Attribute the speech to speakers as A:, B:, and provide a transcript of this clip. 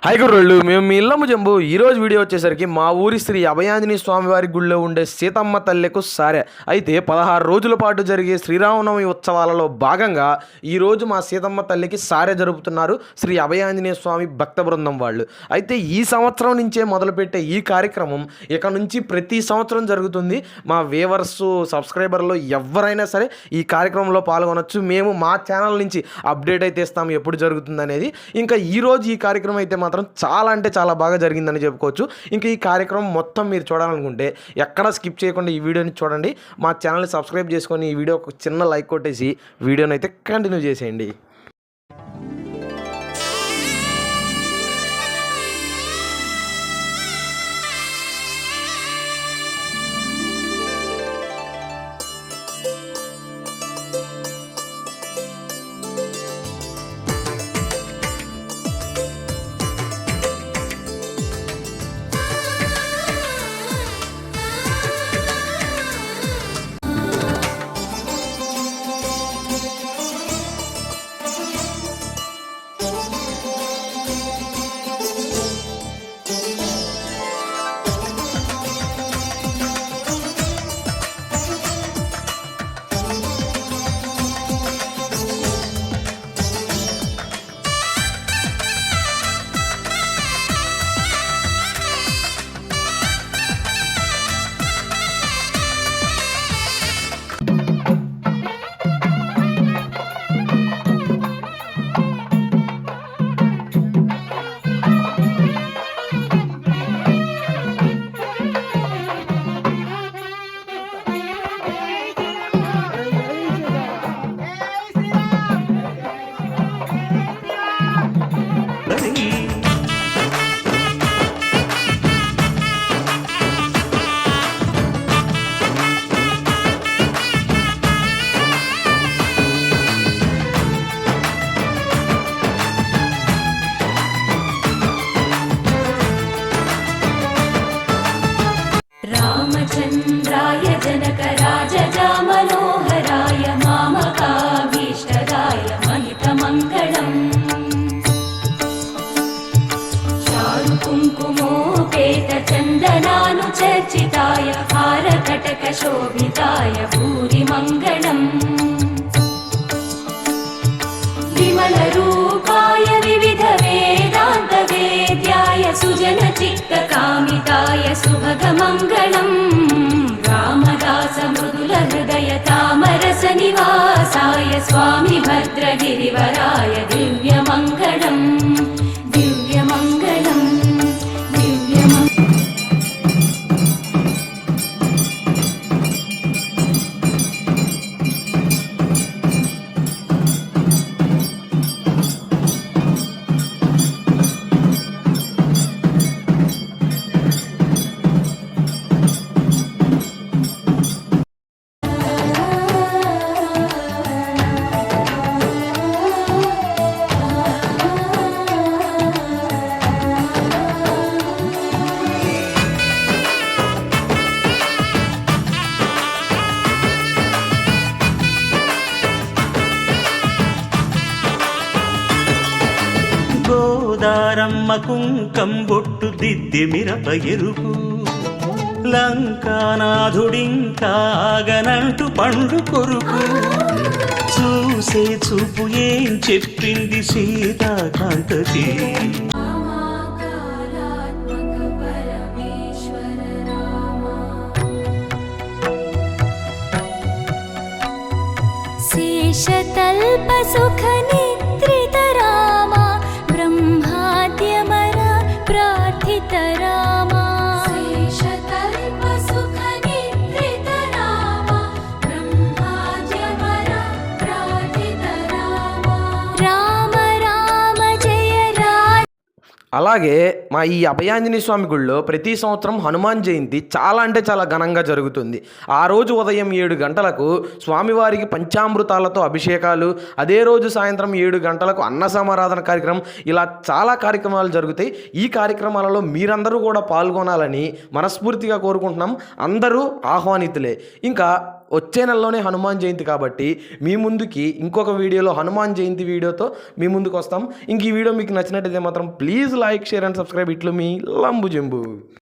A: Hi గుర్రోళ్ళు, మేము మీ ఇల్లమ్మ జంబు. ఈరోజు video వచ్చేసరికి మా ఊరి శ్రీ అభయాంజనేయ స్వామివారి గుళ్ళో ఉండే సీతమ్మ తల్లెకు సారె. అయితే 16 రోజుల పాటు జరిగే శ్రీరామనవమి ఉత్సవాలలో భాగంగా ఈరోజు మా సీతమ్మ తల్లికి సారె జరుపుతున్నారు శ్రీ అభయాంజనేయ స్వామి భక్త బృందం వాళ్ళు. అయితే ఈ సంవత్సరం నుంచే మొదలుపెట్టే ఈ కార్యక్రమం ఇక నుంచి ప్రతి సంవత్సరం జరుగుతుంది. మా వ్యూవర్స్ సబ్స్క్రైబర్లు ఎవరైనా సరే ఈ కార్యక్రమంలో పాల్గొనవచ్చు. మేము మా ఛానల్ నుంచి అప్డేట్ అయితే ఇస్తాము ఎప్పుడు జరుగుతుంది అనేది. ఇంకా ఈరోజు ఈ కార్యక్రమం అయితే మాత్రం చాలా అంటే చాలా బాగా జరిగిందని చెప్పుకోవచ్చు. ఇంకా ఈ కార్యక్రమం మొత్తం మీరు చూడాలనుకుంటే ఎక్కడ స్కిప్ చేయకుండా ఈ వీడియోని చూడండి. మా ఛానల్ని సబ్స్క్రైబ్ చేసుకొని ఈ వీడియో ఒక చిన్న లైక్ కొట్టేసి వీడియోని అయితే కంటిన్యూ చేసేయండి.
B: रामचन्द्राय जनकराजजा मनोहराय मामकाभीष्टदाय महितमङ्गलम् चारुकुङ्कुमोपेतचन्दनानुचर्चिताय हारकटकशोभिताय भूरिमङ्गलम् विमलरूपाय विविधवेदान्तवेद्याय सुजनचित्तकामिताय सुभगमङ्गलम् रामदास मृदुलहृदय तामरसनिवासाय स्वामि भद्रगिरिवराय दिव्यमङ्गलम् दिव्यमङ्गलम् दिव्यमङ्गलम्.
C: గోదారమ్మ కుంకం బొట్టు దిద్ది మిరప ఎరుపు లంకానాథుడింకాగనంటూ పండు కొరుకు చూసే చూపు ఏం చెప్పింది సీతాకాంతకి.
B: శేషతల్ప సుఖ నిద్రిత రామ బ్రహ్మాద్యమర ప్రార్థిత రామ శేషతల్ప సుఖ నిద్రిత రామ బ్రహ్మాద్యమర ప్రార్థిత రామ రామ రామ జయ రామ.
A: అలాగే మా ఈ అభయాంజనేయ స్వామి గుళ్ళో ప్రతి సంవత్సరం హనుమాన్ జయంతి చాలా అంటే చాలా ఘనంగా జరుగుతుంది. ఆ రోజు ఉదయం 7 గంటలకు స్వామివారికి పంచామృతాలతో అభిషేకాలు, అదే రోజు సాయంత్రం 7 గంటలకు అన్న సమారాధన కార్యక్రమం, ఇలా చాలా కార్యక్రమాలు జరుగుతాయి. ఈ కార్యక్రమాలలో మీరందరూ కూడా పాల్గొనాలని మనస్ఫూర్తిగా కోరుకుంటున్నాం. అందరూ ఆహ్వానితులే. ఇంకా వచ్చే నెలలోనే హనుమాన్ జయంతి కాబట్టి మీ ముందుకి ఇంకొక వీడియోలో హనుమాన్ జయంతి వీడియోతో మీ ముందుకు వస్తాం. ఇంక ఈ వీడియో మీకు నచ్చినట్టయితే మాత్రం please like, share and subscribe. ఇట్లు మీ లంబు జంబు.